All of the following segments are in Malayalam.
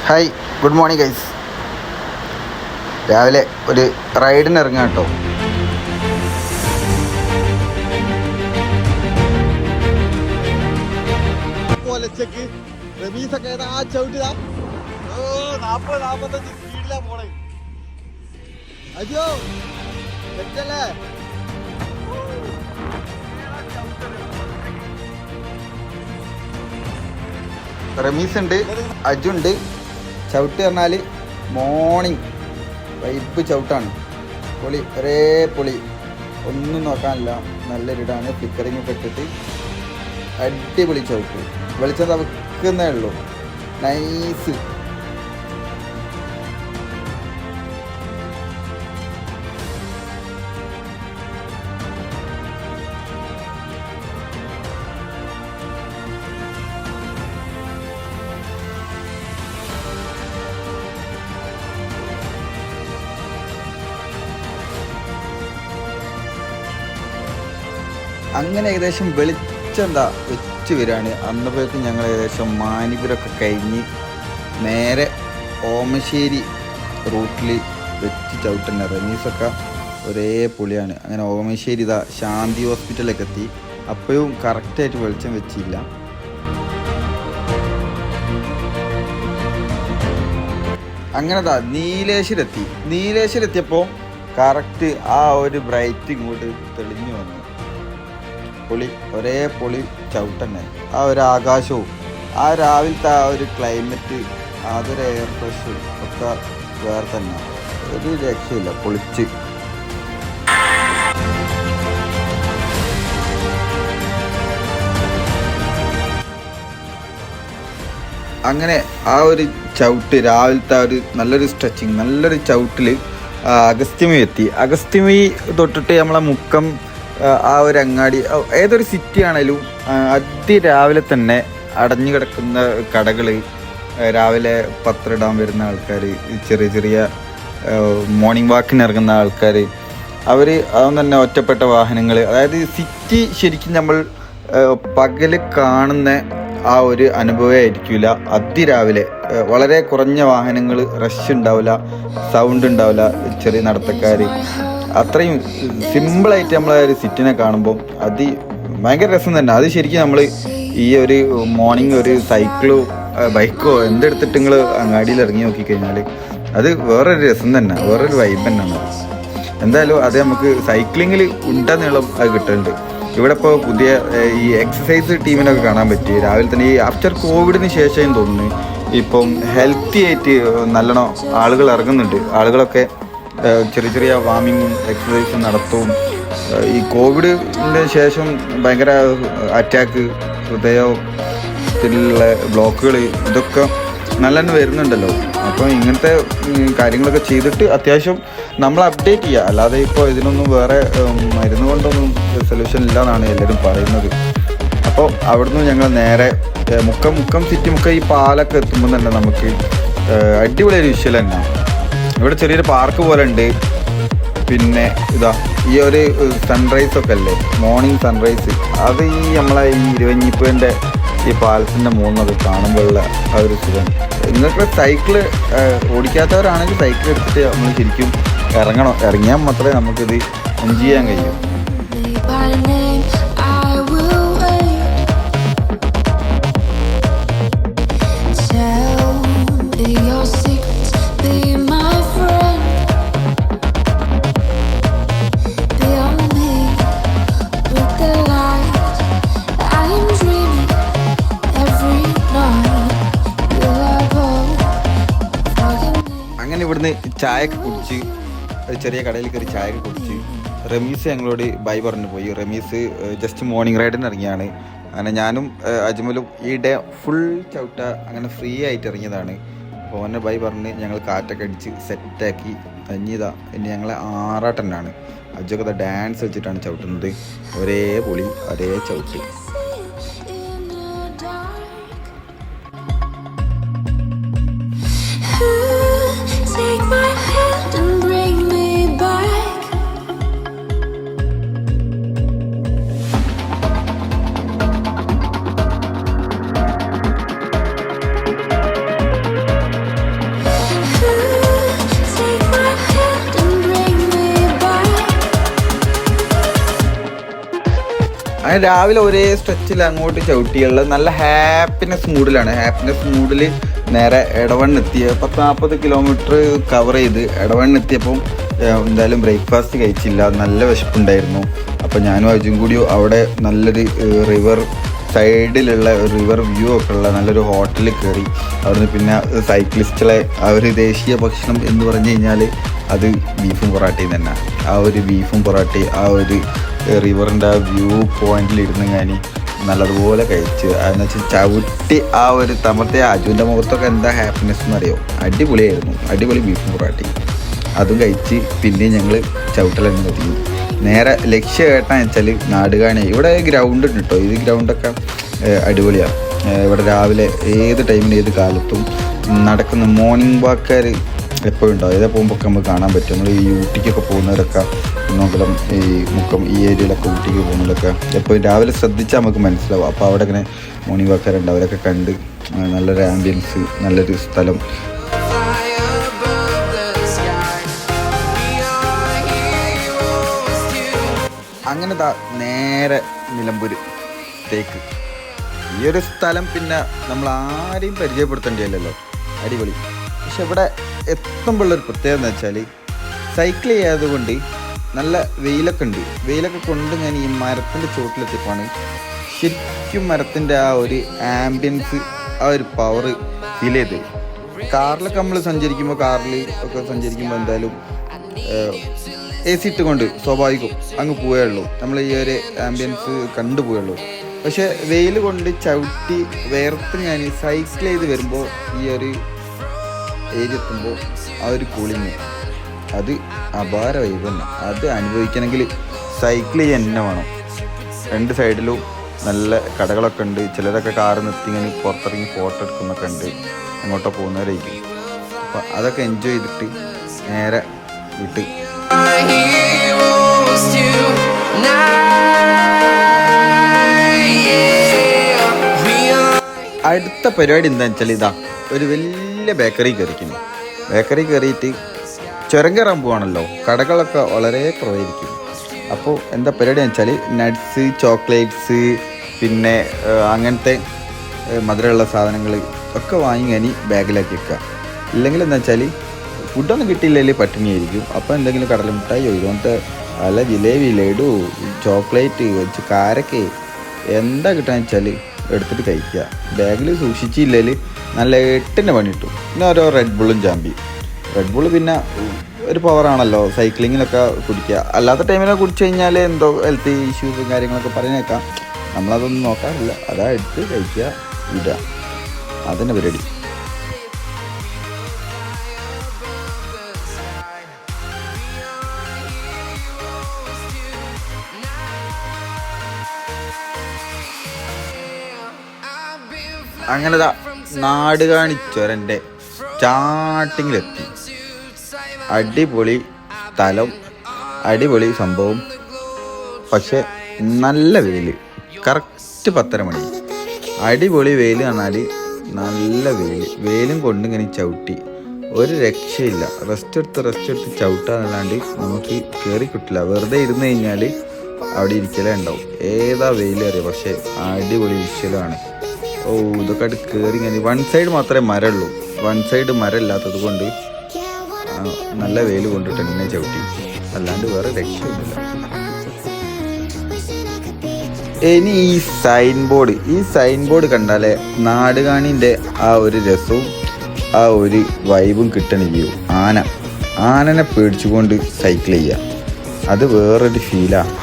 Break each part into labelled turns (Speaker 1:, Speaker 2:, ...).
Speaker 1: Hi, good morning guys. രാവിലെ ഒരു റൈഡിന് ഇറങ്ങാം കേട്ടോ. അയ്യോ തെറ്റല്ലേ. റമീസ് ഉണ്ട്, അജു ഉണ്ട്. ചവിട്ട് പറഞ്ഞാൽ മോർണിംഗ് വൈബ് ചവിട്ടാണ്. പൊളി, ഒരേ പൊളി, ഒന്നും നോക്കാനില്ല. നല്ലൊരിടാണ്. ഫ്ലിക്കറിങ് ഒക്കെ ഇട്ടിട്ട് അടിപൊളി ചവിട്ട്. വെളിച്ചം തവക്കുന്നേ ഉള്ളൂ. നൈസ്. അങ്ങനെ ഏകദേശം വെളിച്ചം വെച്ച് വരികയാണ്. അന്നപ്പോഴേക്കും ഞങ്ങൾ ഏകദേശം മാനിപുരമൊക്കെ കഴിഞ്ഞ് നേരെ ഓമശ്ശേരി റൂട്ടിൽ വെച്ച് ചവിട്ടുന്ന റമീസൊക്കെ ഒരേ പൊളിയാണ്. അങ്ങനെ ഓമശ്ശേരി ശാന്തി ഹോസ്പിറ്റലിലേക്ക് എത്തി. അപ്പോഴും കറക്റ്റായിട്ട് വെളിച്ചം വെച്ചില്ല. അങ്ങനെ നീലേശ്വരെത്തിയപ്പോൾ കറക്റ്റ് ആ ഒരു ബ്രൈറ്റ് ഇങ്ങോട്ട് തെളിഞ്ഞു വന്നു. പൊളി, ഒരേ പൊളി ചവിട്ടന്നെ. ആ ഒരു ആകാശവും ആ രാവിലത്തെ ആ ഒരു ക്ലൈമറ്റ്, അതൊരു എയർ ഫ്രഷ് ഒക്കെ വേറെ തന്നെ. ഒരു രക്ഷയില്ല, പൊളിച്ച്. അങ്ങനെ ആ ഒരു ചവിട്ട്, രാവിലത്തെ ഒരു നല്ലൊരു സ്ട്രെച്ചിങ്, നല്ലൊരു ചവിട്ടിൽ അഗസ്ത്യമി എത്തി. അഗസ്ത്യമി തൊട്ടിട്ട് നമ്മളെ മുക്കം ആ ഒരു അങ്ങാടി, ഏതൊരു സിറ്റി ആണെങ്കിലും അതിരാവിലെ തന്നെ അടഞ്ഞു കിടക്കുന്ന കടകൾ, രാവിലെ പത്രം ഇടാൻ വരുന്ന ആൾക്കാർ, ചെറിയ ചെറിയ മോർണിംഗ് വാക്കിന് ഇറങ്ങുന്ന ആൾക്കാർ, അതൊന്നും തന്നെ ഒറ്റപ്പെട്ട വാഹനങ്ങൾ. അതായത് സിറ്റി ശരിക്കും നമ്മൾ പകല് കാണുന്ന ആ ഒരു അനുഭവമായിരിക്കില്ല. അതിരാവിലെ വളരെ കുറഞ്ഞ വാഹനങ്ങൾ, റഷ് ഉണ്ടാവില്ല, സൗണ്ട് ഉണ്ടാവില്ല, ചെറിയ നടത്തക്കാർ. അത്രയും സിമ്പിളായിട്ട് നമ്മളെ ഒരു സിറ്റിനെ കാണുമ്പോൾ ഭയങ്കര രസം തന്നെ. അത് ശരിക്കും നമ്മൾ ഈ ഒരു മോർണിംഗ് ഒരു സൈക്കിളോ ബൈക്കോ എന്തെടുത്തിട്ട് നിങ്ങൾ അങ്ങാടിയിൽ ഇറങ്ങി നോക്കിക്കഴിഞ്ഞാൽ അത് വേറൊരു രസം തന്നെ, വേറൊരു വൈബ് തന്നെയാണ്. എന്തായാലും അത് നമുക്ക് സൈക്ലിങ്ങിൽ ഉണ്ടെന്നീളം അത് കിട്ടുന്നുണ്ട്. ഇവിടെ ഇപ്പോൾ പുതിയ ഈ എക്സസൈസ് ടീമിനൊക്കെ കാണാൻ പറ്റി. രാവിലെ തന്നെ ഈ ആഫ്റ്റർ കോവിഡിന് ശേഷം തോന്നുന്നു ഇപ്പം ഹെൽത്തി ആയിട്ട് നല്ലോണം ആളുകൾ ഇറങ്ങുന്നുണ്ട്. ആളുകളൊക്കെ ചെറിയ ചെറിയ വാമിങ്ങും എക്സസൈസും നടത്തും. ഈ കോവിഡിന് ശേഷം ഭയങ്കര അറ്റാക്ക്, ഹൃദയത്തിലുള്ള ബ്ലോക്കുകൾ, ഇതൊക്കെ നല്ലോണം വരുന്നുണ്ടല്ലോ. അപ്പോൾ ഇങ്ങനത്തെ കാര്യങ്ങളൊക്കെ ചെയ്തിട്ട് അത്യാവശ്യം നമ്മൾ അപ്ഡേറ്റ് ചെയ്യുക. അല്ലാതെ ഇപ്പോൾ ഇതിനൊന്നും വേറെ മരുന്ന് കൊണ്ടൊന്നും സൊല്യൂഷൻ ഇല്ല എന്നാണ് എല്ലാവരും പറയുന്നത്. അപ്പോൾ അവിടുന്ന് ഞങ്ങൾ നേരെ മുക്കം സിറ്റി, ഈ പാലൊക്കെ എത്തുമ്പോൾ തന്നെ നമുക്ക് അടിപൊളി ഒരു വിഷ്വൽ തന്നെ. ഇവിടെ ചെറിയൊരു പാർക്ക് പോലെ ഉണ്ട്. പിന്നെ ഈ ഒരു സൺറൈസ് ഒക്കെ അല്ലേ, മോർണിംഗ് സൺറൈസ്, അത് നമ്മളെ ഈ ഇരുവഞ്ഞിപ്പേൻ്റെ ഈ പാലത്തിൻ്റെ മുകളിലൊക്കെ കാണുമ്പോഴുള്ള ആ ഒരു സുഖം. നിങ്ങൾക്ക് സൈക്കിള് ഓടിക്കാത്തവരാണെങ്കിൽ സൈക്കിൾ എടുത്തിട്ട് നമ്മൾ ശരിക്കും ഇറങ്ങിയാൽ മാത്രമേ നമുക്കിത് എൻജോയ് ചെയ്യാൻ കഴിയൂ. ഇവിടുന്ന് ചായയൊക്കെ കുടിച്ച് ചെറിയ കടയിൽ കയറി ചായയൊക്കെ കുടിച്ച് റമീസ് ഞങ്ങളോട് ബൈ പറഞ്ഞു പോയി. റമീസ് ജസ്റ്റ് മോർണിംഗ് റൈഡിന് ഇറങ്ങിയാണ്. അങ്ങനെ ഞാനും അജ്മലും ഈ ഡേ ഫുൾ ചവിട്ട അങ്ങനെ ഫ്രീ ആയിട്ട് ഇറങ്ങിയതാണ്. അപ്പോൾ ഓനെ ബൈ പറഞ്ഞ് ഞങ്ങൾ കാറ്റൊക്കെ അടിച്ച് സെറ്റാക്കി ഇനി ഞങ്ങളെ ആറാട്ടനാണ്. അജൊക്കെ ഡാൻസ് വെച്ചിട്ടാണ് ചവിട്ടുന്നത്. ഒരേ പൊളി, ഒരേ ചവിട്ട്. രാവിലെ ഒരേ സ്ട്രെച്ചിൽ അങ്ങോട്ട് ചവിട്ടിയുള്ള നല്ല ഹാപ്പിനെസ് മൂഡിൽ നേരെ എടവണ്ണെത്തിയ 10-40 കിലോമീറ്റർ കവർ ചെയ്ത് എടവണ്ണെത്തിയപ്പം എന്തായാലും ബ്രേക്ക്ഫാസ്റ്റ് കഴിച്ചില്ല, നല്ല വിശപ്പുണ്ടായിരുന്നു. അപ്പോൾ ഞാനും അജും കൂടി അവിടെ നല്ലൊരു റിവർ സൈഡിലുള്ള റിവർ വ്യൂ ഒക്കെ ഉള്ള നല്ലൊരു ഹോട്ടലിൽ കയറി. അവിടുന്ന് പിന്നെ സൈക്ലിസ്റ്റുകളെ ആ ഒരു ദേശീയ ഭക്ഷണം എന്ന് പറഞ്ഞു കഴിഞ്ഞാൽ അത് ബീഫും പൊറാട്ടയും തന്നെ. ആ ഒരു ബീഫും പൊറാട്ടയും ആ ഒരു റിവറിൻ്റെ ആ വ്യൂ പോയിന്റിലിരുന്ന് ഞാൻ നല്ലതുപോലെ കഴിച്ച് അതെന്ന് വെച്ചാൽ ചവിട്ടി ആ ഒരു തമത്തെ അജുവിൻ്റെ മുഖത്തൊക്കെ എന്താ ഹാപ്പിനെസ് എന്നറിയോ. അടിപൊളി ബീഫും പൊറാട്ടയും അതും കഴിച്ച് പിന്നെയും ഞങ്ങൾ ചവിട്ടലങ്ങ് മതി. നേരെ ലക്ഷ്യം കേട്ടാന്ന് വെച്ചാൽ നാടുകാണി. ഇവിടെ ഗ്രൗണ്ട് ഉണ്ട് കേട്ടോ. ഈ ഗ്രൗണ്ടൊക്കെ അടിപൊളിയാണ്. ഇവിടെ രാവിലെ ഏത് ടൈമിന് ഏത് കാലത്തും നടക്കുന്ന മോർണിംഗ് വാക്കാർ എപ്പോഴും ഉണ്ടാവും. ഏതാ പോകുമ്പോൾ നമുക്ക് കാണാൻ പറ്റും. നമ്മൾ ഈ ഊട്ടിക്കൊക്കെ പോകുന്നവരൊക്കെ നോക്കണം, ഈ മുക്കം ഈ ഏരിയയിലൊക്കെ ഊട്ടിക്ക് പോകുന്നവരൊക്കെ എപ്പോഴും രാവിലെ ശ്രദ്ധിച്ചാൽ നമുക്ക് മനസ്സിലാവും. അപ്പോൾ അവിടെ ഇങ്ങനെ മോർണിംഗ് വാക്കാരുണ്ട്, അവരൊക്കെ കണ്ട് നല്ലൊരു ആംബിയൻസ്, നല്ലൊരു സ്ഥലം. അങ്ങനെ നേരെ നിലമ്പൂർ തേക്ക്. ഈ ഒരു സ്ഥലം പിന്നെ നമ്മൾ ആരെയും പരിചയപ്പെടുത്തേണ്ടിയല്ലോ, അടിപൊളി. പക്ഷെ ഇവിടെ എത്തുമ്പോഴുള്ളൊരു പ്രത്യേകത എന്ന് വെച്ചാൽ സൈക്കിൾ ചെയ്യാതെ കൊണ്ട് നല്ല വെയിലൊക്കെ കൊണ്ട് ഞാൻ ഈ മരത്തിൻ്റെ ചോട്ടിലെത്തിയപ്പോഴാണ് ശരിക്കും മരത്തിൻ്റെ ആ ഒരു ആംബിയൻസ്, ആ ഒരു പവർ ഫീൽ ചെയ്ത്. കാറിലൊക്കെ നമ്മൾ സഞ്ചരിക്കുമ്പോൾ എന്തായാലും AC ഇട്ടുകൊണ്ട് സ്വാഭാവികം അങ്ങ് പോവുകയുള്ളൂ, നമ്മൾ ഈ ഒരു ആംബിയൻസ് കണ്ടുപോയുള്ളൂ. പക്ഷേ വെയിൽ കൊണ്ട് ചവിട്ടി വേർത്ത് ഞാൻ സൈക്കിൾ ചെയ്ത് വരുമ്പോൾ ഈ ഒരു ഏരിയ എത്തുമ്പോൾ ആ ഒരു കൂളിങ് അത് അപാര വൈബ് തന്നെ. അത് അനുഭവിക്കണമെങ്കിൽ സൈക്കിൾ ചെയ്യാൻ തന്നെ വേണം. രണ്ട് സൈഡിലും നല്ല കടകളൊക്കെ ഉണ്ട്. ചിലരൊക്കെ കാറ് നിർത്തി ഇങ്ങനെ പുറത്തിറങ്ങി ഫോട്ടോ എടുക്കുന്നൊക്കെ ഉണ്ട്, അങ്ങോട്ടോ പോകുന്നവരായിരിക്കും. അപ്പോൾ അതൊക്കെ എൻജോയ് ചെയ്തിട്ട് നേരെ വീട്ടിൽ. അടുത്ത പരിപാടി എന്താണെന്ന് വെച്ചാൽ ഇതാ ഒരു വലിയ ബേക്കറി കയറിയിട്ട് ചുരം കയറാൻ പോവാണല്ലോ. കടകളൊക്കെ വളരെ കുറവായിരിക്കും. അപ്പോൾ എന്താ പരിപാടി എന്ന് വെച്ചാൽ നട്ട്സ്, ചോക്ലേറ്റ്സ്, പിന്നെ അങ്ങനത്തെ മധുരമുള്ള സാധനങ്ങൾ ഒക്കെ വാങ്ങി ഇനി ബാഗിലാക്കി വെക്കുക. ഇല്ലെങ്കിൽ എന്താ വെച്ചാൽ ഫുഡൊന്നും കിട്ടിയില്ലെങ്കിൽ പട്ടിണിയായിരിക്കും. അപ്പോൾ എന്തെങ്കിലും കടലമിഠായിയോ ഇതുപോലത്തെ അല്ല ജിലേബി, ലഡു, ചോക്ലേറ്റ്, കാരക്ക എന്താ കിട്ടാന്ന് വെച്ചാൽ എടുത്തിട്ട് കഴിക്കുക. ബാഗിൽ സൂക്ഷിച്ചില്ലെങ്കിൽ നല്ല 8ൻ്റെ പണി കിട്ടും. പിന്നെ ഓരോ റെഡ് ബുള്ള് പിന്നെ ഒരു പവറാണല്ലോ സൈക്ലിങ്ങിലൊക്കെ കുടിക്കുക. അല്ലാത്ത ടൈമിലൊക്കെ കുടിച്ചു കഴിഞ്ഞാൽ എന്തോ ഹെൽത്ത് ഇഷ്യൂസും കാര്യങ്ങളൊക്കെ പറഞ്ഞേക്കാം. നമ്മളതൊന്നും നോക്കാറില്ല. അതാ എടുത്ത് കഴിക്കുക, വിടുക, അതന്നെ പരിപാടി. അങ്ങനെ നാടുകാണി ചുരൻ്റെ സ്റ്റാർട്ടിങ്ങിലെത്തി. അടിപൊളി സ്ഥലം, അടിപൊളി സംഭവം. പക്ഷെ നല്ല വെയിൽ, കറക്റ്റ് 10:30 മണി. അടിപൊളി വെയിൽ പറഞ്ഞാൽ നല്ല വെയിലും കൊണ്ടിങ്ങനെ ചവിട്ടി ഒരു രക്ഷയില്ല. റെസ്റ്റ് എടുത്ത് ചവിട്ടാന്നല്ലാണ്ട് നമുക്ക് കയറി കിട്ടില്ല. വെറുതെ ഇരുന്ന് കഴിഞ്ഞാൽ അവിടെ ഇരിക്കലേ ഉണ്ടാവും. ഏതാ വെയിൽ അറിയാം. പക്ഷേ അടിപൊളി വിഷ്വലാണ്. ഇതൊക്കെ ആയിട്ട് കയറി ഇങ്ങനെ വൺ സൈഡ് മാത്രമേ മരമുള്ളൂ. വൺ സൈഡ് മരമില്ലാത്തത് കൊണ്ട് നല്ല വെയിൽ കൊണ്ടിട്ട് തന്നെ ചവിട്ടി, അല്ലാണ്ട് വേറെ രക്ഷയൊന്നുമില്ല. ഇനി ഈ സൈൻ ബോർഡ് കണ്ടാലേ നാടുകാണിൻ്റെ ആ ഒരു രസവും ആ ഒരു വൈബും കിട്ടണില്ലയോ. ആനനെ പേടിച്ചുകൊണ്ട് സൈക്കിൾ ചെയ്യുക, അത് വേറൊരു ഫീലാണ്.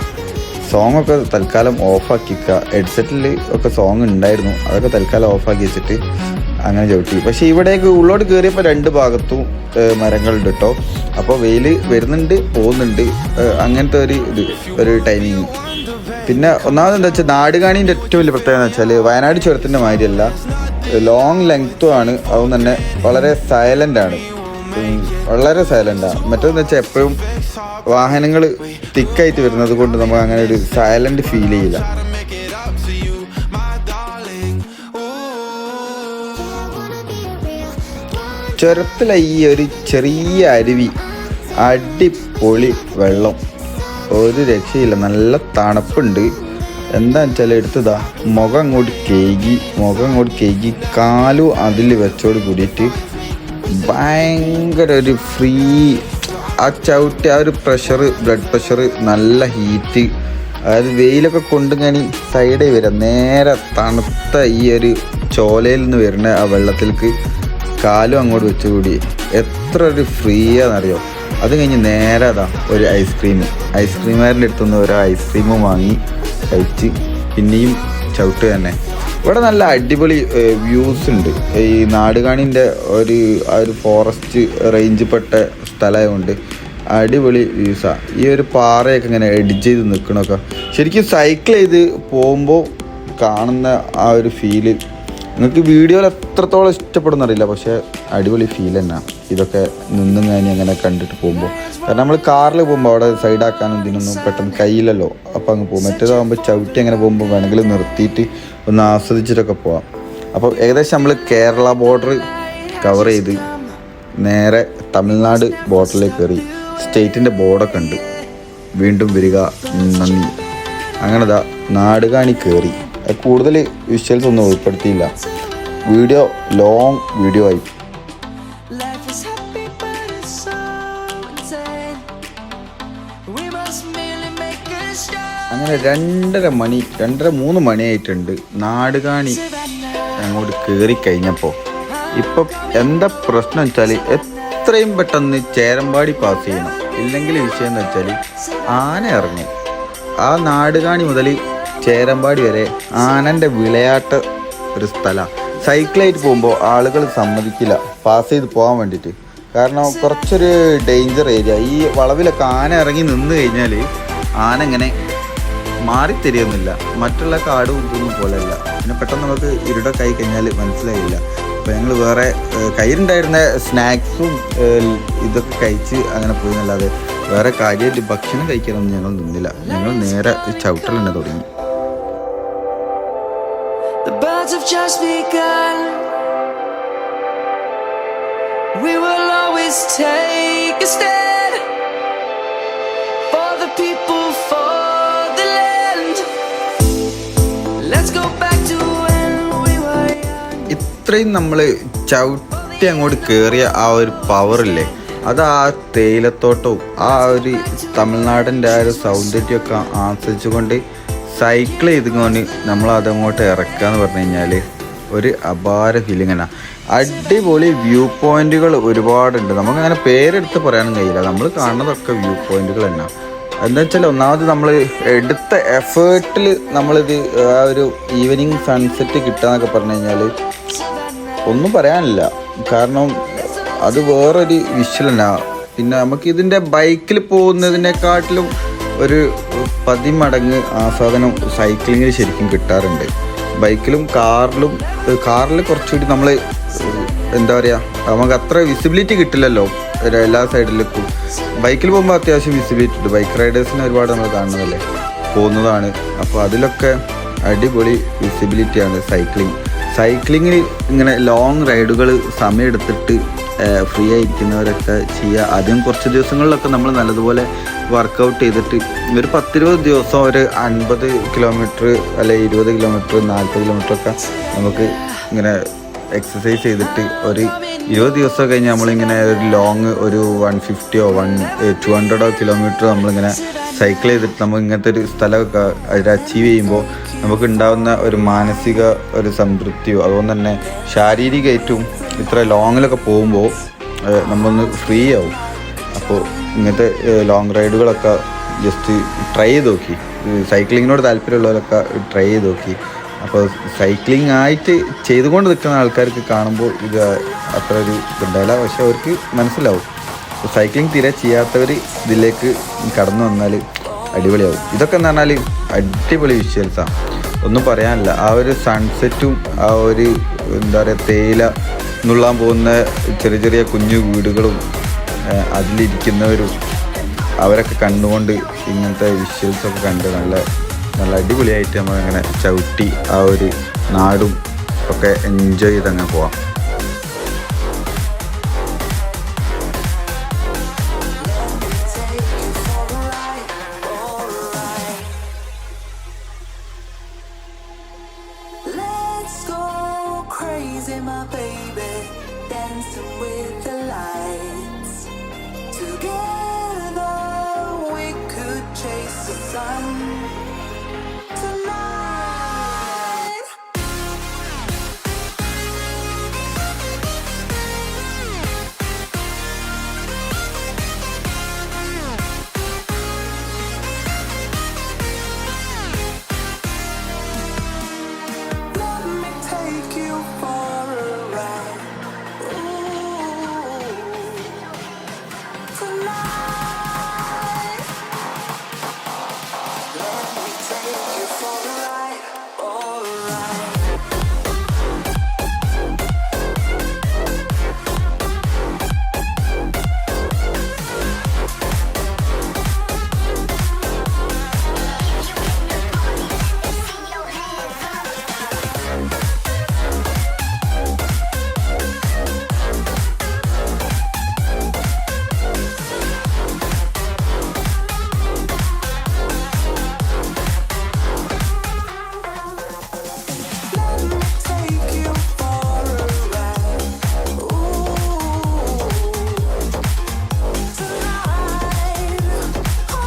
Speaker 1: സോങ്ങൊക്കെ തൽക്കാലം ഓഫാക്കിക്കുക. ഹെഡ്സെറ്റിൽ ഒക്കെ സോങ് ഉണ്ടായിരുന്നു, അതൊക്കെ തൽക്കാലം ഓഫാക്കി വെച്ചിട്ട് അങ്ങനെ ചവിട്ടി. പക്ഷേ ഇവിടേക്ക് ഉള്ളോട്ട് കയറിയപ്പോൾ 2 ഭാഗത്തും മരങ്ങളുണ്ട് കേട്ടോ. അപ്പോൾ വെയിൽ വരുന്നുണ്ട് പോകുന്നുണ്ട്, അങ്ങനത്തെ ഒരു ടൈമിങ്. പിന്നെ ഒന്നാമത് എന്താ വെച്ചാൽ നാടുകാണീൻ്റെ ഏറ്റവും വലിയ പ്രത്യേകത എന്ന് വെച്ചാൽ വയനാട് ചുരത്തിൻ്റെ മാതിരിയല്ല, ലോങ് ലെങ്ത്തുമാണ്. അതും തന്നെ വളരെ സൈലൻ്റാണ്. മറ്റേതെന്ന് വെച്ചാൽ എപ്പോഴും വാഹനങ്ങൾ തിക്കായിട്ട് വരുന്നത് കൊണ്ട് നമുക്ക് അങ്ങനെ ഒരു സൈലന്റ് ഫീൽ ചെയ്യില്ല. ചുരത്തിലെ ഈ ഒരു ചെറിയ അരുവി, അടിപൊളി വെള്ളം, ഒരു രക്ഷയില്ല. നല്ല തണുപ്പുണ്ട്. എന്താണെന്ന് വെച്ചാൽ എടുത്തതാ മുഖം അങ്ങോട്ട് കേകി കാലും അതിൽ വെച്ചോട് കൂടിയിട്ട് ഭയങ്കര ഒരു ഫ്രീ ആ ചവിട്ടി ആ ഒരു ബ്ലഡ് പ്രഷർ നല്ല ഹീറ്റ്, അതായത് വെയിലൊക്കെ കൊണ്ടിങ്ങനെ സൈഡിൽ വരാം, നേരെ തണുത്ത ഈ ഒരു ചോലയിൽ നിന്ന് വരുന്ന ആ വെള്ളത്തിലേക്ക് കാലും അങ്ങോട്ട് വെച്ചുകൂടി എത്ര ഒരു ഫ്രീ ആണെന്നറിയോ. അത് കഴിഞ്ഞ് നേരെ അതാ ഒരു ഐസ്ക്രീമുകാരൻ്റെ അടുത്തുനിന്ന് ഒരു ഐസ്ക്രീമും വാങ്ങി കഴിച്ച് പിന്നെയും ചവിട്ട് തന്നെ. ഇവിടെ നല്ല അടിപൊളി വ്യൂസ് ഉണ്ട്. ഈ നാടുകാണിൻ്റെ ആ ഒരു ഫോറസ്റ്റ് റേഞ്ച് പെട്ട സ്ഥലമായതുകൊണ്ട് അടിപൊളി വ്യൂസാണ്. ഈ ഒരു പാറയൊക്കെ ഇങ്ങനെ എഡിറ്റ് ചെയ്ത് നിൽക്കണമൊക്കെ ശരിക്കും സൈക്കിൾ ചെയ്ത് പോകുമ്പോൾ കാണുന്ന ആ ഒരു ഫീല് നിങ്ങൾക്ക് വീഡിയോയിൽ എത്രത്തോളം ഇഷ്ടപ്പെടുന്നറിയില്ല, പക്ഷേ അടിപൊളി ഫീൽ തന്നെയാണ് ഇതൊക്കെ നിന്നും ഞാൻ അങ്ങനെ കണ്ടിട്ട് പോകുമ്പോൾ. കാരണം നമ്മൾ കാറിൽ പോകുമ്പോൾ അവിടെ സൈഡാക്കാനും ഇതിനൊന്നും പെട്ടെന്ന് കയ്യിലല്ലോ, അപ്പോൾ അങ്ങ് പോകും. മറ്റേതാകുമ്പോൾ ചവിട്ടി അങ്ങനെ പോകുമ്പോൾ വേണമെങ്കിൽ നിർത്തിയിട്ട് ഒന്ന് ആസ്വദിച്ചിട്ടൊക്കെ പോവാം. അപ്പോൾ ഏകദേശം നമ്മൾ കേരള ബോർഡർ കവർ ചെയ്ത് നേരെ തമിഴ്നാട് ബോർഡറിലേക്ക് കയറി. സ്റ്റേറ്റിൻ്റെ ബോർഡൊക്കെ ഉണ്ട്. വീണ്ടും വരിക, നന്ദി. അങ്ങനെ നാടുകാണി കയറി. കൂടുതൽ വിഷ്വൽസ് ഒന്നും ഉൾപ്പെടുത്തിയില്ല, ലോങ് വീഡിയോ ആയി. അങ്ങനെ 2:30-3 മണിയായിട്ടുണ്ട്. നാടുകാണി അങ്ങോട്ട് കയറി കഴിഞ്ഞപ്പോൾ ഇപ്പം എന്താ പ്രശ്നം വെച്ചാൽ എത്രയും പെട്ടെന്ന് ചേരമ്പാടി പാസ് ചെയ്യണം, ഇല്ലെങ്കിൽ വിഷയം എന്ന് വെച്ചാൽ ആന ഇറങ്ങും. ആ നാടുകാണി മുതൽ ചേരമ്പാടി വരെ ആനൻ്റെ വിളയാട്ട ഒരു സ്ഥലമാണ്. സൈക്കിളായിട്ട് പോകുമ്പോൾ ആളുകൾ സമ്മതിക്കില്ല പാസ് ചെയ്ത് പോകാൻ വേണ്ടിയിട്ട്. കാരണം കുറച്ചൊരു ഡേഞ്ചർ ഏരിയ. ഈ വളവിലൊക്കെ ആന ഇറങ്ങി നിന്ന് കഴിഞ്ഞാൽ ആന ഇങ്ങനെ മാറിത്തരിയൊന്നുമില്ല. മറ്റുള്ള കാടും ഇതൊന്നും പോലെയല്ല. പിന്നെ പെട്ടെന്ന് നമുക്ക് ഇരുടൊക്കെ ആയി കഴിഞ്ഞാൽ മനസ്സിലായില്ല. അപ്പോൾ ഞങ്ങൾ വേറെ കയ്യിലുണ്ടായിരുന്ന സ്നാക്സും ഇതൊക്കെ കഴിച്ച് അങ്ങനെ പോയി എന്നല്ലാതെ വേറെ കാര്യമായിട്ട് ഭക്ഷണം കഴിക്കാനൊന്നും ഞങ്ങൾ നിന്നില്ല. ഞങ്ങൾ നേരെ ചവിട്ടൽ തന്നെ തുടങ്ങി.
Speaker 2: The birds have just begun. We will always take a stand for the people, for the land. Let's go back to when we were young.
Speaker 1: ഇത്രയും നമ്മൾ ചവിട്ടി അങ്ങോട്ട് കയറിയ ആ ഒരു പവറില്ലേ, അത് ആ തേയിലത്തോട്ടവും ആ ഒരു തമിഴ്നാടിൻ്റെ ആ ഒരു സൗന്ദര്യമൊക്കെ ആസ്വദിച്ചുകൊണ്ട് സൈക്കിൾ ചെയ്തുകൊണ്ട് നമ്മൾ അതങ്ങോട്ട് ഇറക്കുക എന്ന് പറഞ്ഞു കഴിഞ്ഞാൽ ഒരു അപാര ഫീലിംഗ്. അടിപൊളി വ്യൂ പോയിന്റുകൾ ഒരുപാടുണ്ട്. നമുക്കങ്ങനെ പേരെടുത്ത് പറയാനും കഴിയില്ല. നമ്മൾ കാണുന്നതൊക്കെ വ്യൂ പോയിന്റുകൾ തന്നെ. എന്താ വെച്ചാൽ ഒന്നാമത് നമ്മൾ എടുത്ത എഫേർട്ടിൽ നമ്മളിത് ആ ഒരു ഈവനിങ് സൺസെറ്റ് കിട്ടുകയെന്നൊക്കെ പറഞ്ഞു കഴിഞ്ഞാൽ ഒന്നും പറയാനില്ല. കാരണം അത് വേറൊരു വിഷ്വൽ തന്നെ. പിന്നെ നമുക്കിതിൻ്റെ ബൈക്കിൽ പോകുന്നതിനെക്കാട്ടിലും ഒരു 10 മടങ്ങ് ആസ്വാദനം സൈക്ലിങ്ങിൽ ശരിക്കും കിട്ടാറുണ്ട്. ബൈക്കിലും കാറിൽ കുറച്ചുകൂടി നമ്മൾ എന്താ പറയുക, നമുക്ക് അത്ര വിസിബിലിറ്റി കിട്ടില്ലല്ലോ എല്ലാ സൈഡിലേക്കും. ബൈക്കിൽ പോകുമ്പോൾ അത്യാവശ്യം വിസിബിലിറ്റി ഉണ്ട്. ബൈക്ക് റൈഡേഴ്സിനെ ഒരുപാട് നമ്മൾ കാണുന്നതല്ലേ, പോകുന്നതാണ്. അപ്പോൾ അതിലൊക്കെ അടിപൊളി വിസിബിലിറ്റിയാണ് സൈക്ലിങ്ങിൽ ഇങ്ങനെ ലോങ് റൈഡുകൾ സമയമെടുത്തിട്ട് ഫ്രീ ആയിരിക്കുന്നവരൊക്കെ ചെയ്യുക. ആദ്യം കുറച്ച് ദിവസങ്ങളിലൊക്കെ നമ്മൾ നല്ലതുപോലെ വർക്കൗട്ട് ചെയ്തിട്ട് ഒരു 10-20 ദിവസം ഒരു 50 കിലോമീറ്റർ അല്ലെങ്കിൽ 20 കിലോമീറ്റർ 40 കിലോമീറ്ററൊക്കെ നമുക്ക് ഇങ്ങനെ എക്സസൈസ് ചെയ്തിട്ട് ഒരു 20 ദിവസം കഴിഞ്ഞ് നമ്മളിങ്ങനെ ഒരു ലോങ് ഒരു 150 200 കിലോമീറ്റർ നമ്മളിങ്ങനെ സൈക്കിൾ ചെയ്തിട്ട് നമ്മൾ ഇങ്ങനത്തെ ഒരു സ്ഥലമൊക്കെ അതിൽ അച്ചീവ് ചെയ്യുമ്പോൾ നമുക്ക് ഉണ്ടാകുന്ന ഒരു മാനസിക ഒരു സംതൃപ്തിയോ അതുകൊണ്ട് തന്നെ ശാരീരികമായിട്ടും ഇത്ര ലോങ്ങിലൊക്കെ പോകുമ്പോൾ നമ്മളൊന്ന് ഫ്രീ ആവും. അപ്പോൾ ഇങ്ങനത്തെ ലോങ് റൈഡുകളൊക്കെ ജസ്റ്റ് ട്രൈ ചെയ്ത് നോക്കി. സൈക്ലിങ്ങിനോട് താല്പര്യമുള്ളവരൊക്കെ ട്രൈ ചെയ്ത് നോക്കി. അപ്പോൾ സൈക്ലിംഗ് ആയിട്ട് ചെയ്തുകൊണ്ട് നിൽക്കുന്ന ആൾക്കാർക്ക് കാണുമ്പോൾ ഇത് അത്ര ഒരു ഇതുണ്ടാവില്ല, പക്ഷെ അവർക്ക് മനസ്സിലാവും. സൈക്ലിംഗ് തീരെ ചെയ്യാത്തവർ ഇതിലേക്ക് കടന്നു വന്നാൽ അടിപൊളിയാവും. ഇതൊക്കെ എന്ന് പറഞ്ഞാൽ അടിപൊളി വിഷ്വൽസാണ്, ഒന്നും പറയാനില്ല. ആ ഒരു സൺസെറ്റും ആ ഒരു എന്താ പറയുക തേയില നുള്ളാൻ പോകുന്ന ചെറിയ ചെറിയ കുഞ്ഞു വീടുകളും അതിലിരിക്കുന്നവരും അവരൊക്കെ കണ്ടുകൊണ്ട് ഇങ്ങനത്തെ വിഷ്വൽസൊക്കെ കണ്ട് നല്ല നല്ല അടിപൊളിയായിട്ട് നമ്മളങ്ങനെ ചവിട്ടി ആ ഒരു നാടും ഒക്കെ എൻജോയ് ചെയ്തങ്ങ് പോവാം.
Speaker 2: my baby, dancing with the lights. Together we could chase the sun tonight. Let me take you for a ride. Ooh, tonight. Let me take you for a ride. Alright. Let me take you for a ride. Ooh, tonight. Oh,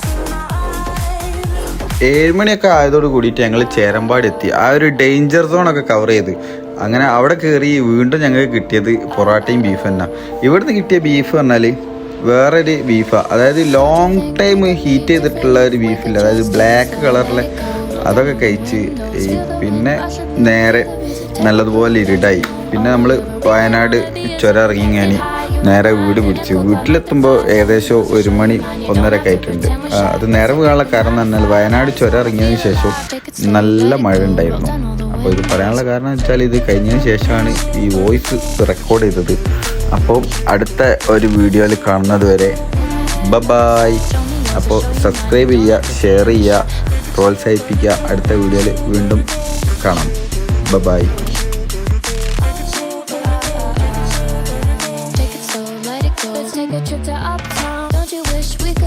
Speaker 2: tonight.
Speaker 1: 7 മണിയൊക്കെ ആയതോട് കൂടിയിട്ട് ഞങ്ങൾ ചേരമ്പാട് എത്തി. ആ ഒരു ഡേഞ്ചർ സോണൊക്കെ കവർ ചെയ്ത് അങ്ങനെ അവിടെ കയറി വീണ്ടും ഞങ്ങൾക്ക് കിട്ടിയത് പൊറോട്ടയും ബീഫ് തന്നെ. ഇവിടുന്ന് കിട്ടിയ ബീഫ് പറഞ്ഞാൽ വേറൊരു ബീഫാണ്. അതായത് ലോങ് ടൈം ഹീറ്റ് ചെയ്തിട്ടുള്ള ഒരു ബീഫില്ല, അതായത് ബ്ലാക്ക് കളറിലെ അതൊക്കെ കഴിച്ച് പിന്നെ നേരെ നല്ലതുപോലെ ഇരുടായി. പിന്നെ നമ്മൾ വയനാട് ചുരം ഇറങ്ങിങ്ങാനി നേരെ വീട് പിടിച്ചു. വീട്ടിലെത്തുമ്പോൾ ഏകദേശം 1 മണി 1:30 ആയിട്ടുണ്ട്. അത് നേരെ വീഴാനുള്ള കാരണം എന്ന് പറഞ്ഞാൽ വയനാട് ചുരം ഇറങ്ങിയതിന് ശേഷം നല്ല മഴ ഉണ്ടായിരുന്നു. അപ്പോൾ ഇത് പറയാനുള്ള കാരണം എന്ന് വെച്ചാൽ ഇത് കഴിഞ്ഞതിന് ശേഷമാണ് ഈ വോയിസ് റെക്കോർഡ് ചെയ്തത്. അപ്പോൾ അടുത്ത ഒരു വീഡിയോയിൽ കാണുന്നത് വരെ ബൈ. അപ്പോൾ സബ്സ്ക്രൈബ് ചെയ്യുക, ഷെയർ ചെയ്യുക, പ്രോത്സാഹിപ്പിക്കുക. അടുത്ത വീഡിയോയിൽ വീണ്ടും കാണാം. By.
Speaker 3: Take it slow, let it go. Let's take a trip to uptown. Don't you wish we could